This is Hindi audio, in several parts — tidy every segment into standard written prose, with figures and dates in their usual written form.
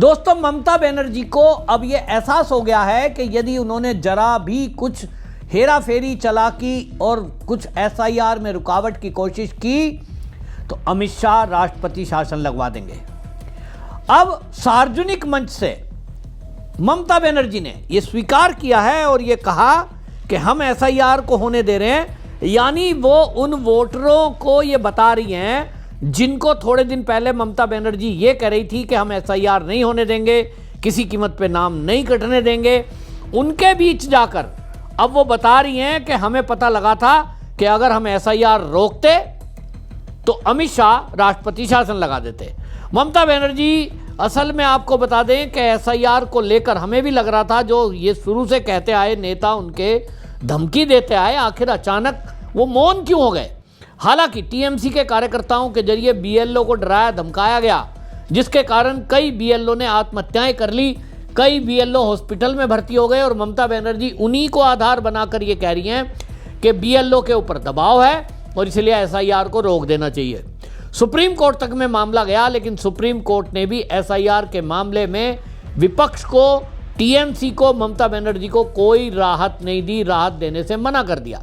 दोस्तों, ममता बनर्जी को अब यह एहसास हो गया है कि यदि उन्होंने जरा भी कुछ हेरा फेरी चालाकी और कुछ एसआईआर में रुकावट की कोशिश की तो अमित शाह राष्ट्रपति शासन लगवा देंगे। अब सार्वजनिक मंच से ममता बनर्जी ने यह स्वीकार किया है और यह कहा कि हम एसआईआर को होने दे रहे हैं, यानी वो उन वोटरों को यह बता रही हैं जिनको थोड़े दिन पहले ममता बनर्जी ये कह रही थी कि हम एसआईआर नहीं होने देंगे, किसी कीमत पे नाम नहीं कटने देंगे। उनके बीच जाकर अब वो बता रही हैं कि हमें पता लगा था कि अगर हम एसआईआर रोकते तो अमित शाह राष्ट्रपति शासन लगा देते। ममता बनर्जी असल में आपको बता दें कि एसआईआर को लेकर हमें भी लग रहा था, जो ये शुरू से कहते आए नेता उनके धमकी देते आए, आखिर अचानक वो मौन क्यों हो गए। हालांकि टीएमसी के कार्यकर्ताओं के जरिए बीएलओ को डराया धमकाया गया, जिसके कारण कई बीएलओ ने आत्महत्याएं कर ली, कई बीएलओ हॉस्पिटल में भर्ती हो गए और ममता बनर्जी उन्हीं को आधार बनाकर ये कह रही हैं कि बीएलओ के ऊपर दबाव है और इसलिए एसआईआर को रोक देना चाहिए। सुप्रीम कोर्ट तक में मामला गया, लेकिन सुप्रीम कोर्ट ने भी एसआईआर के मामले में विपक्ष को, टीएमसी को, ममता बनर्जी को कोई राहत नहीं दी, राहत देने से मना कर दिया।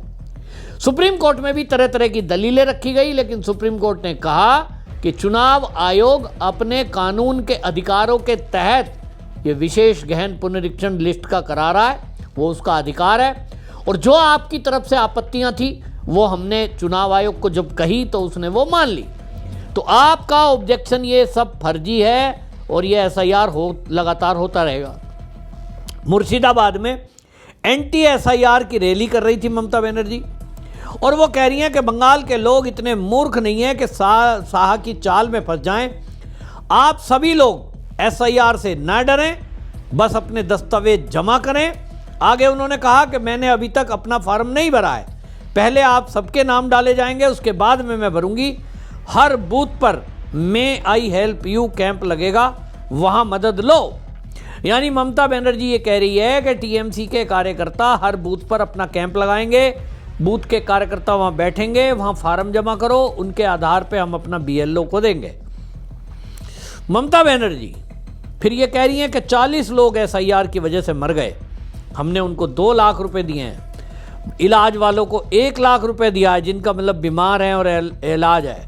सुप्रीम कोर्ट में भी तरह तरह की दलीलें रखी गई, लेकिन सुप्रीम कोर्ट ने कहा कि चुनाव आयोग अपने कानून के अधिकारों के तहत ये विशेष गहन पुनरीक्षण लिस्ट का करा रहा है, वो उसका अधिकार है। और जो आपकी तरफ से आपत्तियां थी वो हमने चुनाव आयोग को जब कही तो उसने वो मान ली। तो आपका ऑब्जेक्शन ये सब फर्जी है और ये एसआईआर लगातार होता रहेगा। मुर्शिदाबाद में एंटी एसआईआर की रैली कर रही थी ममता बनर्जी और वो कह रही हैं कि बंगाल के लोग इतने मूर्ख नहीं हैं कि शाह की चाल में फंस जाएं। आप सभी लोग एसआईआर से ना डरें, बस अपने दस्तावेज जमा करें। आगे उन्होंने कहा कि मैंने अभी तक अपना फॉर्म नहीं भरा है, पहले आप सबके नाम डाले जाएंगे, उसके बाद में मैं भरूंगी। हर बूथ पर मे आई हेल्प यू कैंप लगेगा, वहां मदद लो। यानी ममता बनर्जी ये कह रही है कि टीएमसी के कार्यकर्ता हर बूथ पर अपना कैंप लगाएंगे, बूथ के कार्यकर्ता वहां बैठेंगे, वहां फार्म जमा करो, उनके आधार पे हम अपना बीएलओ को देंगे। ममता बनर्जी फिर ये कह रही हैं कि 40 लोग एसआईआर की वजह से मर गए, हमने उनको 2 लाख रुपए दिए हैं, इलाज वालों को 1 लाख रुपए दिया है जिनका मतलब बीमार है और इलाज है।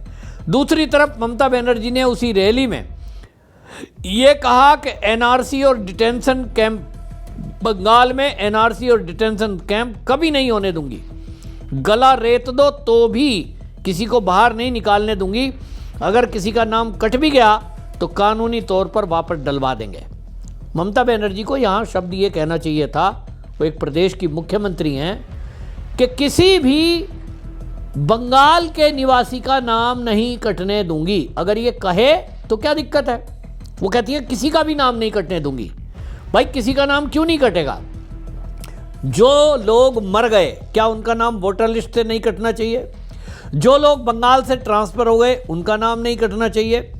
दूसरी तरफ ममता बनर्जी ने उसी रैली में ये कहा कि एनआरसी और डिटेंशन कैंप, बंगाल में एनआरसी और डिटेंशन कैंप कभी नहीं होने दूंगी, गला रेत दो तो भी किसी को बाहर नहीं निकालने दूंगी, अगर किसी का नाम कट भी गया तो कानूनी तौर पर वापस डलवा देंगे। ममता बनर्जी को यहाँ शब्द ये कहना चाहिए था, वो एक प्रदेश की मुख्यमंत्री हैं, कि किसी भी बंगाल के निवासी का नाम नहीं कटने दूंगी। अगर ये कहे तो क्या दिक्कत है, वो कहती है किसी का भी नाम नहीं कटने दूंगी। भाई किसी का नाम क्यों नहीं कटेगा? जो लोग मर गए क्या उनका नाम वोटर लिस्ट से नहीं कटना चाहिए? जो लोग बंगाल से ट्रांसफर हो गए उनका नाम नहीं कटना चाहिए?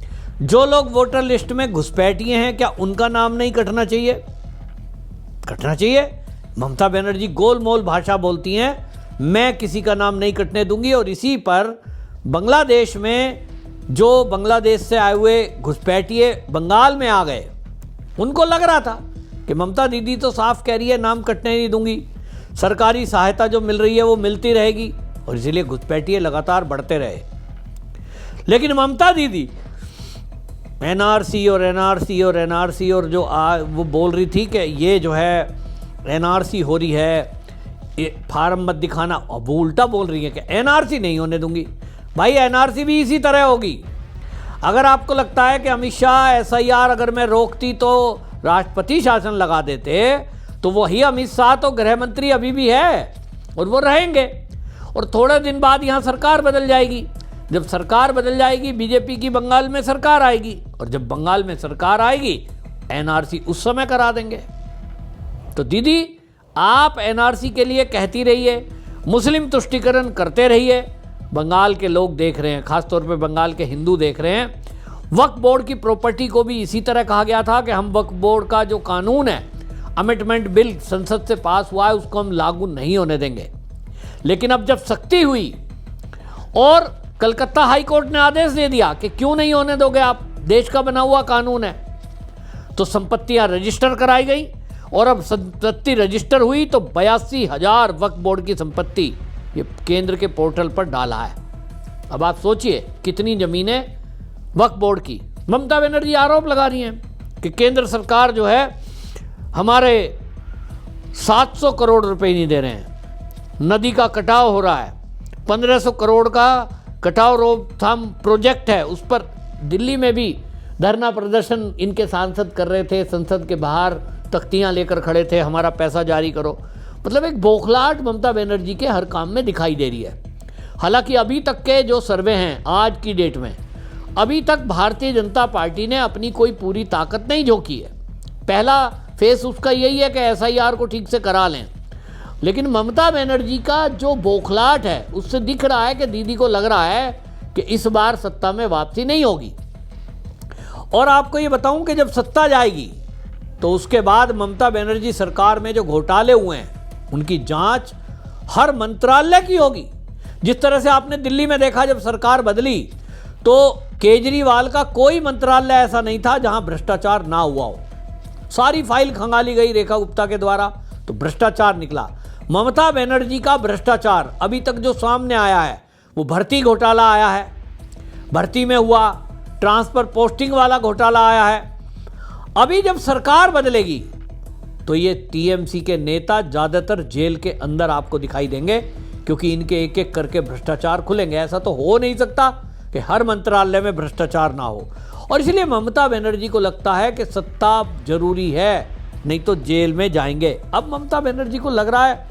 जो लोग वोटर लिस्ट में घुसपैठिए हैं क्या उनका नाम नहीं कटना चाहिए? कटना चाहिए। ममता बनर्जी गोलमोल भाषा बोलती हैं, मैं किसी का नाम नहीं कटने दूंगी। और इसी पर बांग्लादेश में जो बांग्लादेश से आए हुए घुसपैठिए बंगाल में आ गए, उनको लग रहा था कि ममता दीदी तो साफ कह रही है नाम कटने नहीं दूंगी, सरकारी सहायता जो मिल रही है वो मिलती रहेगी, और इसीलिए घुसपैठिए लगातार बढ़ते रहे। लेकिन ममता दीदी एनआरसी और एनआरसी और एनआरसी और जो वो बोल रही थी कि ये जो है एनआरसी हो रही है, ये फार्म मत दिखाना, अब वो उल्टा बोल रही है कि एनआरसी नहीं होने दूंगी। भाई एनआरसी भी इसी तरह होगी। अगर आपको लगता है कि अमित शाह एसआईआर अगर मैं रोकती तो राष्ट्रपति शासन लगा देते, तो वही अमित शाह तो गृह मंत्री अभी भी है और वो रहेंगे, और थोड़े दिन बाद यहाँ सरकार बदल जाएगी। जब सरकार बदल जाएगी, बीजेपी की बंगाल में सरकार आएगी, और जब बंगाल में सरकार आएगी एनआरसी उस समय करा देंगे। तो दीदी आप एनआरसी के लिए कहती रहिए, मुस्लिम तुष्टीकरण करते रहिए, बंगाल के लोग देख रहे हैं, खासतौर पे बंगाल के हिंदू देख रहे हैं। वक्फ बोर्ड की प्रॉपर्टी को भी इसी तरह कहा गया था कि हम वक्फ बोर्ड का जो कानून है, अमेंडमेंट बिल संसद से पास हुआ है, उसको हम लागू नहीं होने देंगे। लेकिन अब जब सख्ती हुई और कलकत्ता हाई कोर्ट ने आदेश दे दिया कि क्यों नहीं होने दोगे आप, देश का बना हुआ कानून है, तो संपत्तियां रजिस्टर कराई गई और अब संपत्ति रजिस्टर हुई तो 82,000 वक्फ बोर्ड की संपत्ति ये केंद्र के पोर्टल पर डाला है। अब आप सोचिए कितनी जमीनें वक्फ बोर्ड की। ममता बनर्जी आरोप लगा रही हैं कि केंद्र सरकार जो है हमारे 700 करोड़ रुपए नहीं दे रहे हैं, नदी का कटाव हो रहा है, 1500 करोड़ का कटाव रोकथाम प्रोजेक्ट है, उस पर दिल्ली में भी धरना प्रदर्शन इनके सांसद कर रहे थे, संसद के बाहर तख्तियां लेकर खड़े थे, हमारा पैसा जारी करो। मतलब एक बौखलाहट ममता बनर्जी के हर काम में दिखाई दे रही है। हालांकि अभी तक के जो सर्वे हैं आज की डेट में, अभी तक भारतीय जनता पार्टी ने अपनी कोई पूरी ताकत नहीं झोंकी है। पहला फेस उसका यही है कि SIR को ठीक से करा लें, लेकिन ममता बनर्जी का जो बौखलाहट है उससे दिख रहा है कि दीदी को लग रहा है कि इस बार सत्ता में वापसी नहीं होगी। और आपको ये बताऊं कि जब सत्ता जाएगी तो उसके बाद ममता बनर्जी सरकार में जो घोटाले हुए हैं उनकी जांच हर मंत्रालय की होगी। जिस तरह से आपने दिल्ली में देखा जब सरकार बदली तो केजरीवाल का कोई मंत्रालय ऐसा नहीं था जहां भ्रष्टाचार ना हुआ हो। सारी फाइल खंगाली गई रेखा गुप्ता के द्वारा तो भ्रष्टाचार निकला। ममता बनर्जी का भ्रष्टाचार अभी तक जो सामने आया है वो भर्ती घोटाला आया है, भर्ती में हुआ, ट्रांसफर पोस्टिंग वाला घोटाला आया है। अभी जब सरकार बदलेगी तो ये TMC के नेता ज़्यादातर जेल के अंदर आपको दिखाई देंगे, क्योंकि इनके एक एक करके भ्रष्टाचार खुलेंगे। ऐसा तो हो नहीं सकता कि हर मंत्रालय में भ्रष्टाचार ना हो। और इसलिए ममता बनर्जी को लगता है कि सत्ता जरूरी है, नहीं तो जेल में जाएंगे। अब ममता बनर्जी को लग रहा है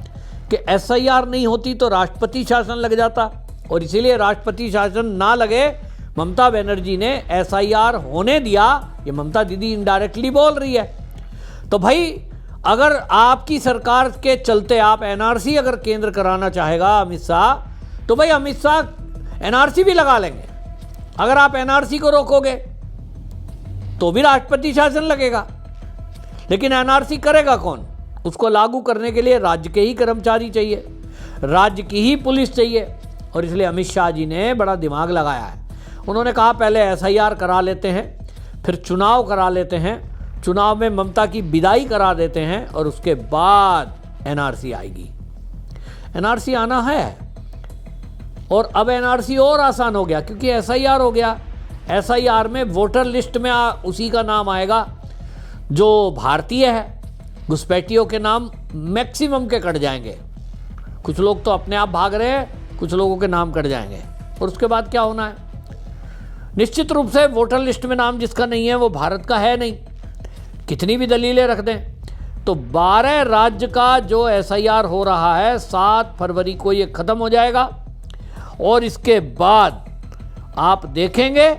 कि SIR नहीं होती तो राष्ट्रपति शासन लग जाता, और इसीलिए राष्ट्रपति शासन ना लगे ममता बनर्जी ने SIR होने दिया। ये ममता दीदी इनडायरेक्टली बोल रही है। तो भाई अगर आपकी सरकार के चलते आप NRC अगर केंद्र कराना चाहेगा अमित शाह, तो भाई अमित शाह NRC भी लगा लेंगे। अगर आप NRC को रोकोगे तो भी राष्ट्रपति शासन लगेगा। लेकिन NRC करेगा कौन? उसको लागू करने के लिए राज्य के ही कर्मचारी चाहिए, राज्य की ही पुलिस चाहिए। और इसलिए अमित शाह जी ने बड़ा दिमाग लगाया है। उन्होंने कहा पहले SIR करा लेते हैं, फिर चुनाव करा लेते हैं, चुनाव में ममता की विदाई करा देते हैं और उसके बाद NRC आएगी। NRC आना है और अब NRC और आसान हो गया क्योंकि SIR हो गया। SIR में वोटर लिस्ट में उसी का नाम आएगा जो भारतीय है। घुसपैठियों के नाम मैक्सिमम के कट जाएंगे। कुछ लोग तो अपने आप भाग रहे हैं, कुछ लोगों के नाम कट जाएंगे। और उसके बाद क्या होना है? निश्चित रूप से वोटर लिस्ट में नाम जिसका नहीं है वो भारत का है नहीं, कितनी भी दलीलें रख दें। तो 12 राज्य का जो SIR हो रहा है 7 फरवरी को ये ख़त्म हो जाएगा। और इसके बाद आप देखेंगे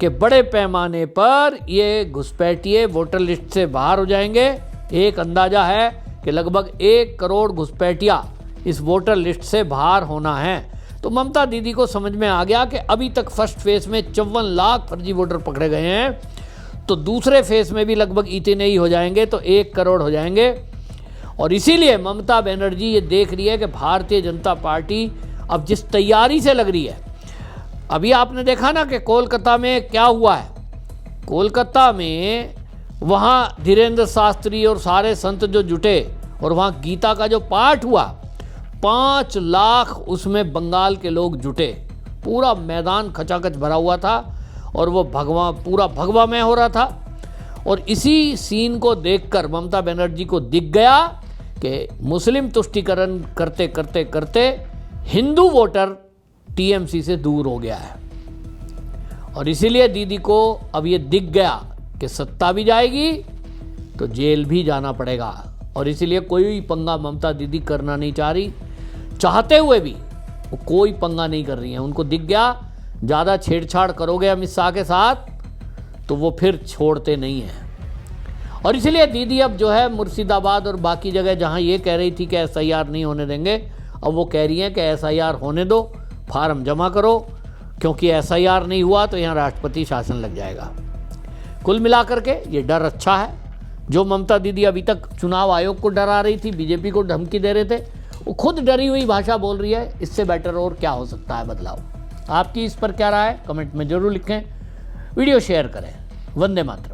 कि बड़े पैमाने पर ये घुसपैठिए वोटर लिस्ट से बाहर हो जाएंगे। एक अंदाजा है कि लगभग 1 करोड़ घुसपैठिया इस वोटर लिस्ट से बाहर होना है। तो ममता दीदी को समझ में आ गया कि अभी तक फर्स्ट फेज में 54 लाख फर्जी वोटर पकड़े गए हैं, तो दूसरे फेज में भी लगभग इतने ही हो जाएंगे, तो 1 करोड़ हो जाएंगे। और इसीलिए ममता बनर्जी ये देख रही है कि भारतीय जनता पार्टी अब जिस तैयारी से लग रही है, अभी आपने देखा ना कि कोलकाता में क्या हुआ है। कोलकाता में वहाँ धीरेन्द्र शास्त्री और सारे संत जो जुटे और वहाँ गीता का जो पाठ हुआ, 5 लाख उसमें बंगाल के लोग जुटे। पूरा मैदान खचाखच भरा हुआ था और वो पूरा भगवामय हो रहा था। और इसी सीन को देखकर ममता बनर्जी को दिख गया कि मुस्लिम तुष्टीकरण करते करते करते हिंदू वोटर TMC से दूर हो गया है। और इसीलिए दीदी को अब ये दिख गया कि सत्ता भी जाएगी तो जेल भी जाना पड़ेगा। और इसीलिए कोई पंगा ममता दीदी करना नहीं चाह रही, चाहते हुए भी वो कोई पंगा नहीं कर रही हैं। उनको दिख गया ज़्यादा छेड़छाड़ करोगे अमित शाह के साथ तो वो फिर छोड़ते नहीं हैं। और इसीलिए दीदी अब जो है मुर्शिदाबाद और बाकी जगह जहां ये कह रही थी कि SIR नहीं होने देंगे, अब वो कह रही हैं कि SIR होने दो, फार्म जमा करो, क्योंकि SIR नहीं हुआ तो यहाँ राष्ट्रपति शासन लग जाएगा। कुल मिलाकर के ये डर अच्छा है। जो ममता दीदी अभी तक चुनाव आयोग को डरा रही थी, बीजेपी को धमकी दे रहे थे, वो खुद डरी हुई भाषा बोल रही है। इससे बेटर और क्या हो सकता है बदलाव? आपकी इस पर क्या राय है कमेंट में जरूर लिखें, वीडियो शेयर करें। वंदे मातरम।